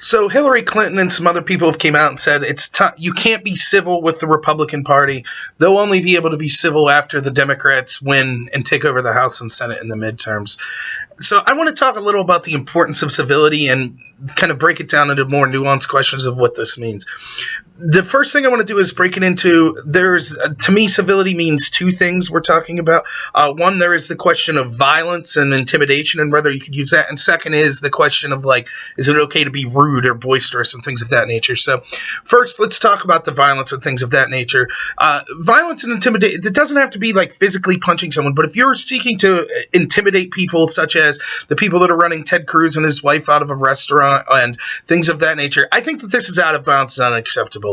So Hillary Clinton and some other people have came out and said you can't be civil with the Republican Party. They'll only be able to be civil after the Democrats win and take over the House and Senate in the midterms. So I want to talk a little about the importance of civility and kind of break it down into more nuanced questions of what this means. The first thing I want to do is break it into, to me, civility means two things we're talking about. One, there is the question of violence and intimidation and whether you could use that. And second is the question of, like, is it okay to be rude or boisterous and things of that nature? So first, let's talk about the violence and things of that nature. Violence and intimidation, it doesn't have to be like physically punching someone, but if you're seeking to intimidate people, such as the people that are running Ted Cruz and his wife out of a restaurant and things of that nature, I think that this is out of bounds and unacceptable.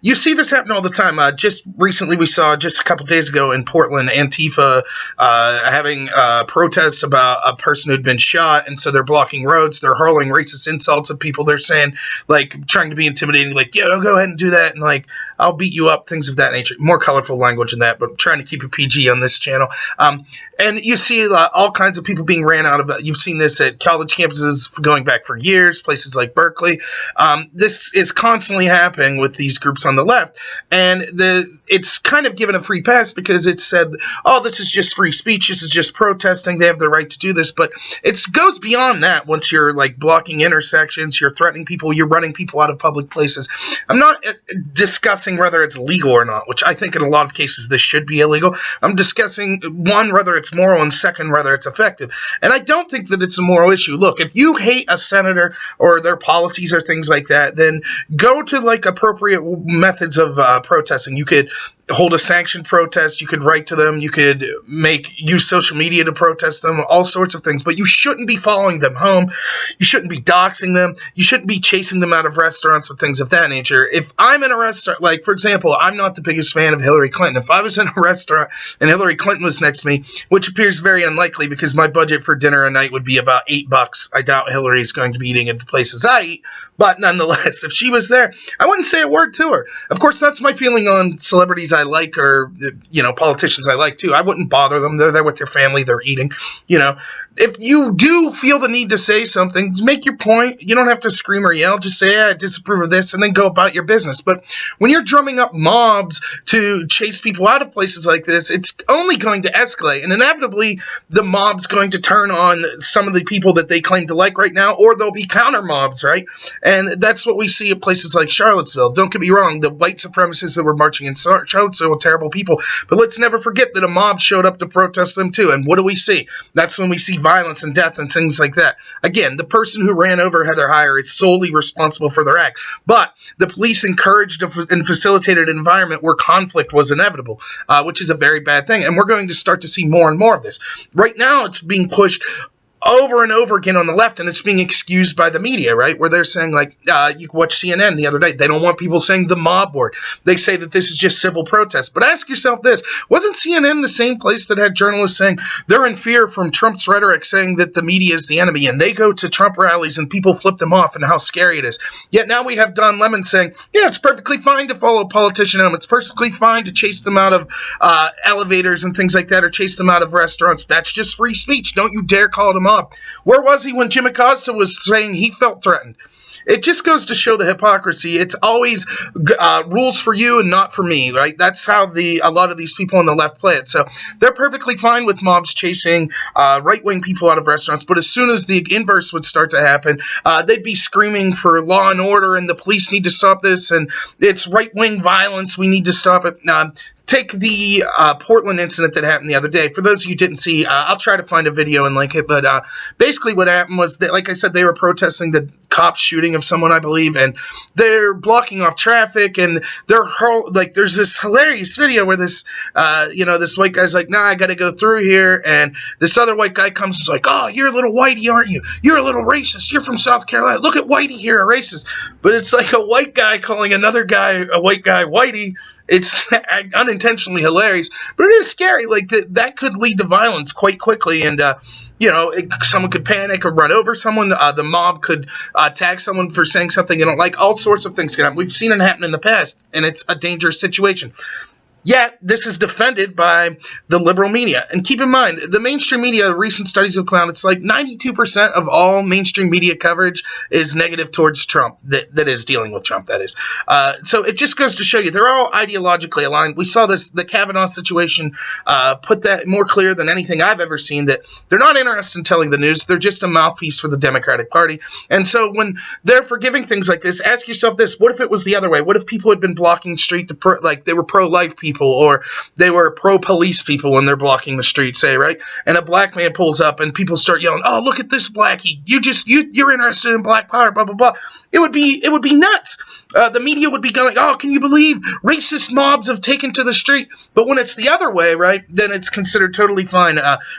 You see this happen all the time. Just recently, we saw just a couple days ago in Portland, Antifa having a protest about a person who'd been shot, and so they're blocking roads. They're hurling racist insults at people. They're saying, like, trying to be intimidating, like, yeah, go ahead and do that, and, like, I'll beat you up, things of that nature. More colorful language than that, but I'm trying to keep it PG on this channel. And you see all kinds of people being ran out of it. You've seen this at college campuses going back for years, places like Berkeley. This is constantly happening with these groups on the left, and it's kind of given a free pass because it's said, oh, this is just free speech, this is just protesting, they have the right to do this, but it goes beyond that. Once you're, like, blocking intersections, you're threatening people, you're running people out of public places. I'm not discussing whether it's legal or not, which I think in a lot of cases this should be illegal. I'm discussing, one, whether it's moral, and second, whether it's effective. And I don't think that it's a moral issue. Look, if you hate a senator or their policies or things like that, then go to, like, appropriate methods of protesting. You could hold a sanctioned protest, you could write to them, you could use social media to protest them, all sorts of things, but you shouldn't be following them home, you shouldn't be doxing them, you shouldn't be chasing them out of restaurants and things of that nature. If I'm in a restaurant, like, for example, I'm not the biggest fan of Hillary Clinton. If I was in a restaurant and Hillary Clinton was next to me, which appears very unlikely because my budget for dinner a night would be about $8, I doubt Hillary's going to be eating at the places I eat, but nonetheless, if she was there, I wouldn't say a word to her. Of course, that's my feeling on celebrities I like, or, politicians I like too. I wouldn't bother them. They're there with their family. They're eating. If you do feel the need to say something, make your point. You don't have to scream or yell. Just say, I disapprove of this, and then go about your business. But when you're drumming up mobs to chase people out of places like this, it's only going to escalate. And inevitably, the mob's going to turn on some of the people that they claim to like right now, or there'll be counter mobs, right? And that's what we see at places like Charlottesville. Don't get me wrong. The white supremacists that were marching in Charlottesville were terrible people. But let's never forget that a mob showed up to protest them too. And what do we see? That's when we see violence and death and things like that. Again, the person who ran over Heather Heyer is solely responsible for their act. But the police encouraged and facilitated an environment where conflict was inevitable, which is a very bad thing. And we're going to start to see more and more of this. Right now, it's being pushed over and over again on the left, and it's being excused by the media, right? Where they're saying, like, you can watch CNN the other day. They don't want people saying the mob word. They say that this is just civil protest. But ask yourself this. Wasn't CNN the same place that had journalists saying they're in fear from Trump's rhetoric, saying that the media is the enemy, and they go to Trump rallies and people flip them off and how scary it is? Yet now we have Don Lemon saying, yeah, it's perfectly fine to follow a politician home. It's perfectly fine to chase them out of elevators and things like that, or chase them out of restaurants. That's just free speech. Don't you dare call it a mob. Where was he when Jim Acosta was saying he felt threatened? It just goes to show the hypocrisy. It's always rules for you and not for me, right? That's how a lot of these people on the left play it. So they're perfectly fine with mobs chasing right-wing people out of restaurants, but as soon as the inverse would start to happen, they'd be screaming for law and order, and the police need to stop this, and it's right-wing violence, we need to stop it. Take the Portland incident that happened the other day. For those of you who didn't see, I'll try to find a video and link it, but basically what happened was that, like I said, they were protesting the cops shooting of someone, I believe, and they're blocking off traffic, and there's this hilarious video where this white guy's like, nah, I gotta go through here, and this other white guy comes and is like, oh, you're a little whitey, aren't you? You're a little racist. You're from South Carolina. Look at whitey here, a racist. But it's like a white guy calling another guy, a white guy, whitey. It's unintentionally hilarious, but it is scary. Like, that could lead to violence quite quickly, and someone could panic or run over someone. The mob could tag someone for saying something they don't like. All sorts of things can happen. We've seen it happen in the past, and it's a dangerous situation. Yet, this is defended by the liberal media. And keep in mind, the mainstream media, recent studies have come out, it's like 92% of all mainstream media coverage is negative towards Trump, that is dealing with Trump, that is. So it just goes to show you, they're all ideologically aligned. We saw this, the Kavanaugh situation, put that more clear than anything I've ever seen, that they're not interested in telling the news, they're just a mouthpiece for the Democratic Party. And so when they're forgiving things like this, ask yourself this, what if it was the other way? What if people had been blocking the street to like they were pro-life people, or they were pro-police people when they're blocking the street, say, right? And a black man pulls up and people start yelling, oh, look at this blackie, you're interested in black power, blah, blah, blah. It would be nuts. The media would be going, oh, can you believe racist mobs have taken to the street? But when it's the other way, right, then it's considered totally fine.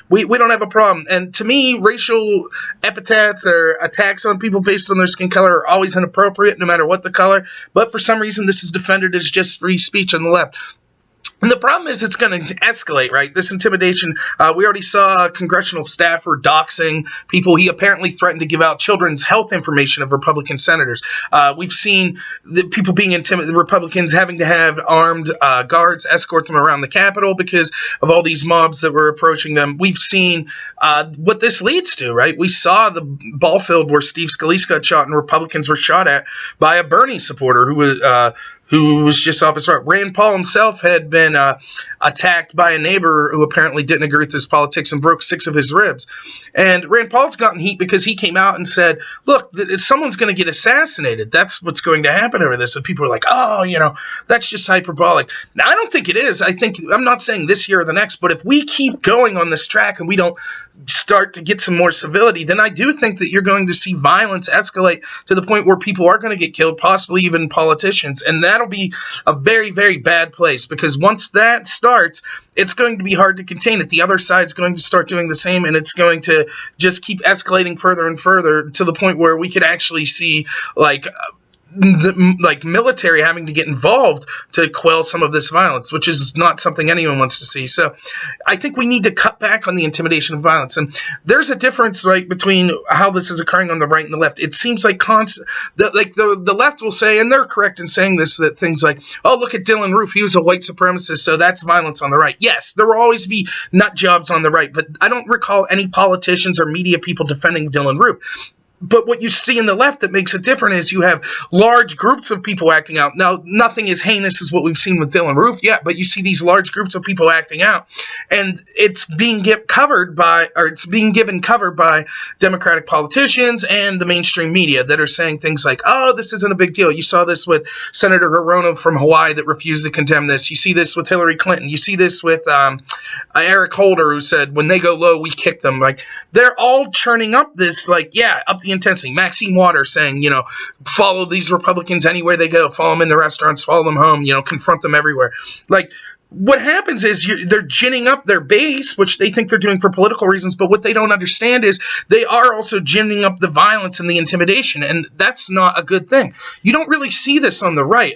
We don't have a problem. And to me, racial epithets or attacks on people based on their skin color are always inappropriate, no matter what the color. But for some reason, this is defended as just free speech on the left. And the problem is it's going to escalate, right? This intimidation, we already saw a congressional staffer doxing people. He apparently threatened to give out children's health information of Republican senators. We've seen the people being intimidated, the Republicans having to have armed guards escort them around the Capitol because of all these mobs that were approaching them. We've seen what this leads to, right? We saw the ball field where Steve Scalise got shot and Republicans were shot at by a Bernie supporter who was just off his right. Rand Paul himself had been attacked by a neighbor who apparently didn't agree with his politics and broke 6 of his ribs. And Rand Paul's gotten heat because he came out and said, look, someone's going to get assassinated. That's what's going to happen over this. And people are like, oh, that's just hyperbolic. Now, I don't think it is. I'm not saying this year or the next, but if we keep going on this track and we don't start to get some more civility, then I do think that you're going to see violence escalate to the point where people are going to get killed, possibly even politicians. And that'll be a very, very bad place, because once that starts, it's going to be hard to contain it. The other side's going to start doing the same, and it's going to just keep escalating further and further to the point where we could actually see the military having to get involved to quell some of this violence, which is not something anyone wants to see. So I think we need to cut back on the intimidation of violence. And there's a difference, right, between how this is occurring on the right and the left. It seems like the left will say, and they're correct in saying this, that things like, oh, look at Dylan Roof, he was a white supremacist, so that's violence on the right. Yes, there will always be nut jobs on the right, but I don't recall any politicians or media people defending Dylan Roof. But what you see in the left that makes it different is you have large groups of people acting out. Now, nothing as heinous as what we've seen with Dylan Roof yet, but you see these large groups of people acting out, and it's being given cover by Democratic politicians and the mainstream media that are saying things like, oh, this isn't a big deal. You saw this with Senator Hirono from Hawaii that refused to condemn this. You see this with Hillary Clinton. You see this with Eric Holder, who said, when they go low, we kick them. Like, they're all churning up this, up the intensity. Maxine Waters saying, follow these Republicans anywhere they go, follow them in the restaurants, follow them home, confront them everywhere. Like, what happens is they're ginning up their base, which they think they're doing for political reasons, but what they don't understand is they are also ginning up the violence and the intimidation, and that's not a good thing. You don't really see this on the right.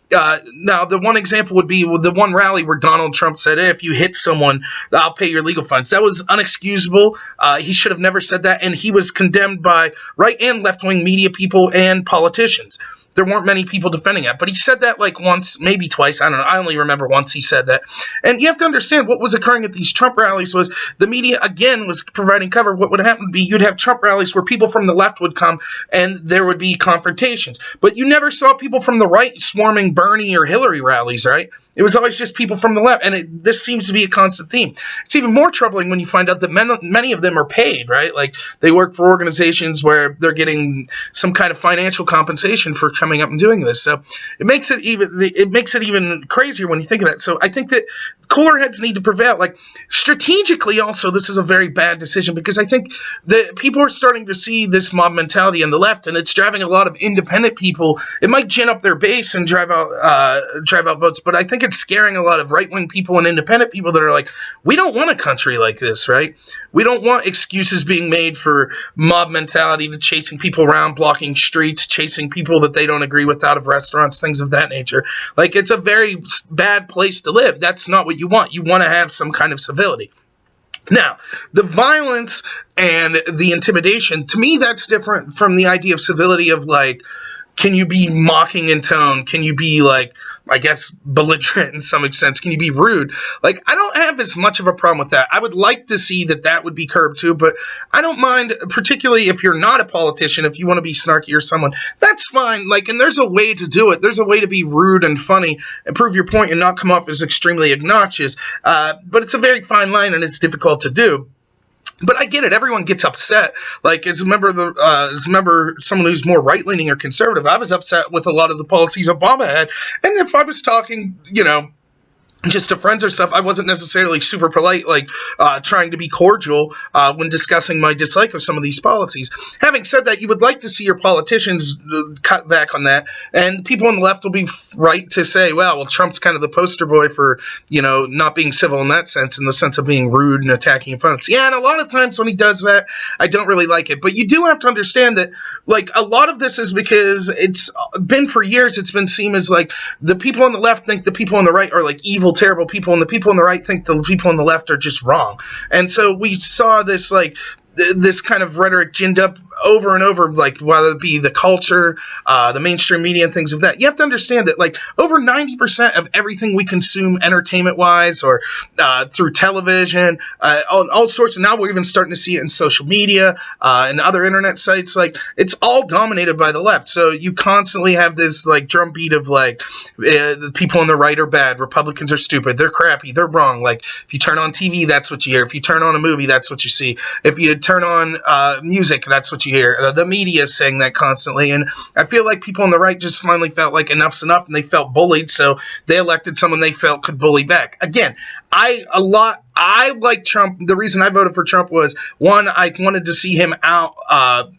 Now, the one example would be the one rally where Donald Trump said, hey, if you hit someone, I'll pay your legal funds. That was unexcusable. He should have never said that, and he was condemned by right and left-wing media people and politicians. There weren't many people defending it, but he said that once, maybe twice. I don't know. I only remember once he said that. And you have to understand what was occurring at these Trump rallies was the media, again, was providing cover. What would happen would be you'd have Trump rallies where people from the left would come and there would be confrontations. But you never saw people from the right swarming Bernie or Hillary rallies, right? It was always just people from the left, and this seems to be a constant theme. It's even more troubling when you find out that many of them are paid, right? Like, they work for organizations where they're getting some kind of financial compensation for coming up and doing this. So it makes it even crazier when you think of that. So I think that cooler heads need to prevail. Strategically, also, this is a very bad decision, because I think that people are starting to see this mob mentality on the left, and it's driving a lot of independent people. It might gin up their base and drive out votes, but I think it's scaring a lot of right-wing people and independent people that are like, we don't want a country like this, right? We don't want excuses being made for mob mentality, to chasing people around, blocking streets, chasing people that they don't agree with out of restaurants, things of that nature. It's a very bad place to live. That's not what you want. You want to have some kind of civility. Now, the violence and the intimidation, to me, that's different from the idea of civility of can you be mocking in tone? Can you be, like, I guess, belligerent in some sense? Can you be rude? Like, I don't have as much of a problem with that. I would like to see that would be curbed too, but I don't mind, particularly if you're not a politician, if you want to be snarky or someone, that's fine. Like, and there's a way to do it. There's a way to be rude and funny and prove your point and not come off as extremely obnoxious. But it's a very fine line, and it's difficult to do. But I get it. Everyone gets upset. Like, as a member, someone who's more right-leaning or conservative, I was upset with a lot of the policies Obama had. And if I was talking, just to friends or stuff, I wasn't necessarily super polite, like trying to be cordial when discussing my dislike of some of these policies. Having said that, you would like to see your politicians cut back on that, and people on the left will be right to say, well, Trump's kind of the poster boy for, not being civil in that sense, in the sense of being rude and attacking opponents. Yeah, and a lot of times when he does that, I don't really like it. But you do have to understand that, like, a lot of this is because it's been for years, it's been seen as, like, the people on the left think the people on the right are, like, evil, terrible people, and the people on the right think the people on the left are just wrong. And so we saw this, like, this kind of rhetoric ginned up over and over, like, whether it be the culture, the mainstream media, and things of that. You have to understand that, like, over 90% of everything we consume entertainment-wise or through television, all sorts, and now we're even starting to see it in social media and other internet sites, like, it's all dominated by the left. So you constantly have this, like, drumbeat of, like, the people on the right are bad, Republicans are stupid, they're crappy, they're wrong. Like, if you turn on TV, that's what you hear. If you turn on a movie, that's what you see. If you turn on music, that's what you hear. The media is saying that constantly, and I feel like people on the right just finally felt like enough's enough, and they felt bullied, so they elected someone they felt could bully back. Again, I like Trump. The reason I voted for Trump was, one, I wanted to see him out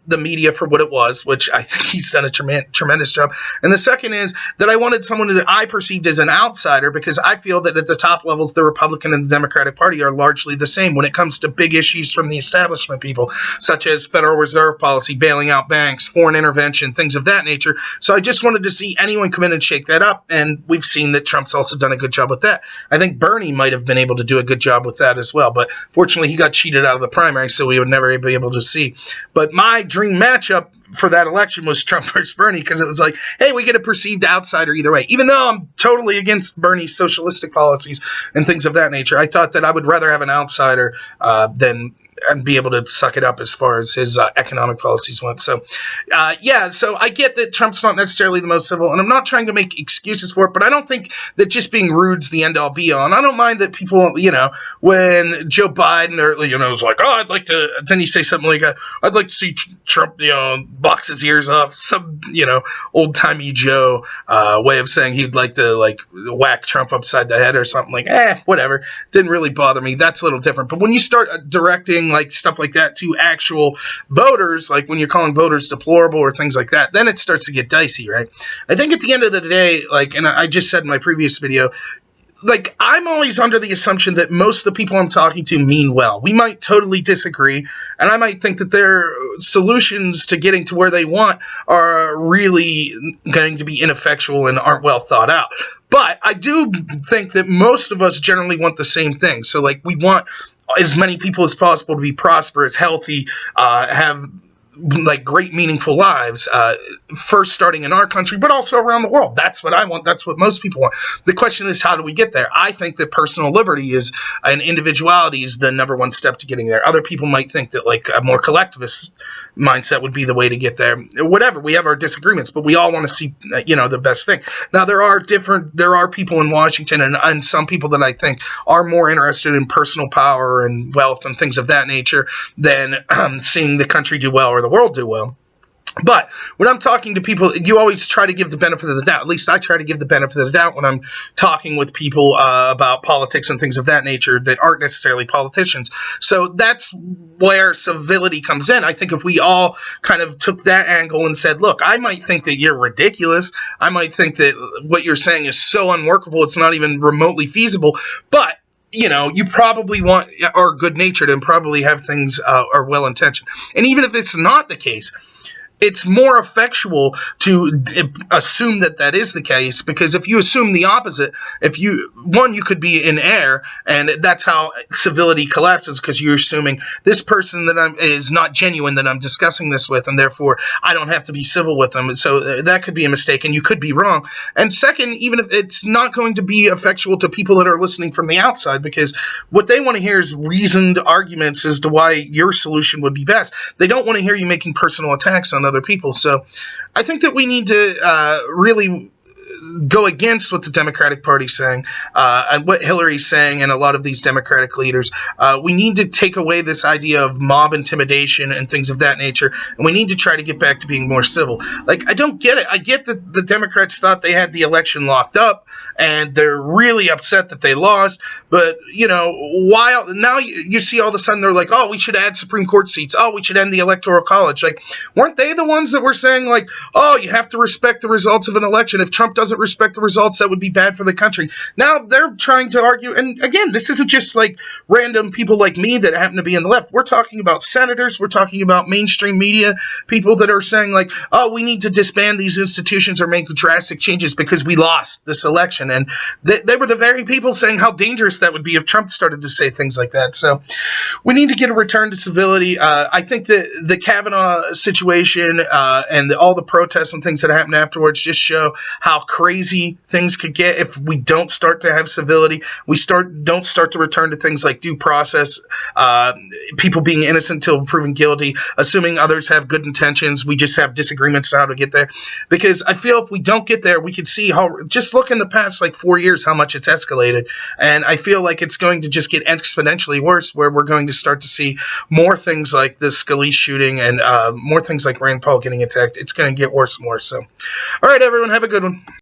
the media for what it was, which I think he's done a tremendous job. And the second is that I wanted someone that I perceived as an outsider, because I feel that at the top levels, the Republican and the Democratic Party are largely the same when it comes to big issues from the establishment people, such as Federal Reserve policy, bailing out banks, foreign intervention, things of that nature. So I just wanted to see anyone come in and shake that up, and we've seen that Trump's also done a good job with that. I think Bernie might have been able to do a good job with that as well, but fortunately he got cheated out of the primary, so we would never be able to see. But my dream matchup for that election was Trump versus Bernie, because it was like, hey, we get a perceived outsider either way. Even though I'm totally against Bernie's socialistic policies and things of that nature, I thought that I would rather have an outsider than and be able to suck it up as far as his economic policies went. So, so I get that Trump's not necessarily the most civil, and I'm not trying to make excuses for it, but I don't think that just being rude's the end-all be-all. And I don't mind that people, when Joe Biden was like, oh, I'd like to, then you say something like, I'd like to see Trump, box his ears off, some, old-timey Joe way of saying he'd like to, like, whack Trump upside the head or something, like, whatever. Didn't really bother me. That's a little different. But when you start directing, like, stuff like that to actual voters, like when you're calling voters deplorable or things like that, then it starts to get dicey, right? I think at the end of the day, like, and I just said in my previous video, like, I'm always under the assumption that most of the people I'm talking to mean well. We might totally disagree, and I might think that their solutions to getting to where they want are really going to be ineffectual and aren't well thought out. But I do think that most of us generally want the same thing. So, like, we want as many people as possible to be prosperous, healthy, have, like, great, meaningful lives, first starting in our country, but also around the world. That's what I want. That's what most people want. The question is, how do we get there? I think that personal liberty and individuality is the number one step to getting there. Other people might think that, like, a more collectivist mindset would be the way to get there. Whatever. We have our disagreements, but we all want to see, the best thing. Now, there are people in Washington and some people that I think are more interested in personal power and wealth and things of that nature than seeing the country do well or the world do well. But when I'm talking to people, you always try to give the benefit of the doubt. At least I try to give the benefit of the doubt when I'm talking with people about politics and things of that nature that aren't necessarily politicians. So that's where civility comes in. I think if we all kind of took that angle and said, look, I might think that you're ridiculous. I might think that what you're saying is so unworkable, it's not even remotely feasible. But you probably are good-natured and probably have things are well-intentioned. And even if it's not the case, it's more effectual to assume that that is the case, because if you assume the opposite, you could be in error, and that's how civility collapses, because you're assuming this person that is not genuine that I'm discussing this with, and therefore I don't have to be civil with them. So that could be a mistake, and you could be wrong. And second, even if it's not going to be effectual to people that are listening from the outside, because what they want to hear is reasoned arguments as to why your solution would be best. They don't want to hear you making personal attacks on other people. So I think that we need to really go against what the Democratic Party's saying, and what Hillary's saying, and a lot of these Democratic leaders. We need to take away this idea of mob intimidation and things of that nature, and we need to try to get back to being more civil. Like, I don't get it. I get that the Democrats thought they had the election locked up, and they're really upset that they lost, but, you know, while now you see all of a sudden they're like, oh, we should add Supreme Court seats. Oh, we should end the Electoral College. Like, weren't they the ones that were saying, like, oh, you have to respect the results of an election. If Trump doesn't respect the results, that would be bad for the country. Now they're trying to argue, and again, this isn't just like random people like me that happen to be on the left. We're talking about senators, we're talking about mainstream media, people that are saying like, oh, we need to disband these institutions or make drastic changes because we lost this election. And they were the very people saying how dangerous that would be if Trump started to say things like that. So we need to get a return to civility. I think that the Kavanaugh situation and all the protests and things that happened afterwards just show how crazy things could get if we don't start to have civility. We don't start to return to things like due process, people being innocent until proven guilty, assuming others have good intentions. We just have disagreements on how to get there. Because I feel if we don't get there, we can see how, just look in the past like 4 years, how much it's escalated. And I feel like it's going to just get exponentially worse, where we're going to start to see more things like the Scalise shooting and more things like Rand Paul getting attacked. It's going to get worse and worse. So, all right, everyone, have a good one.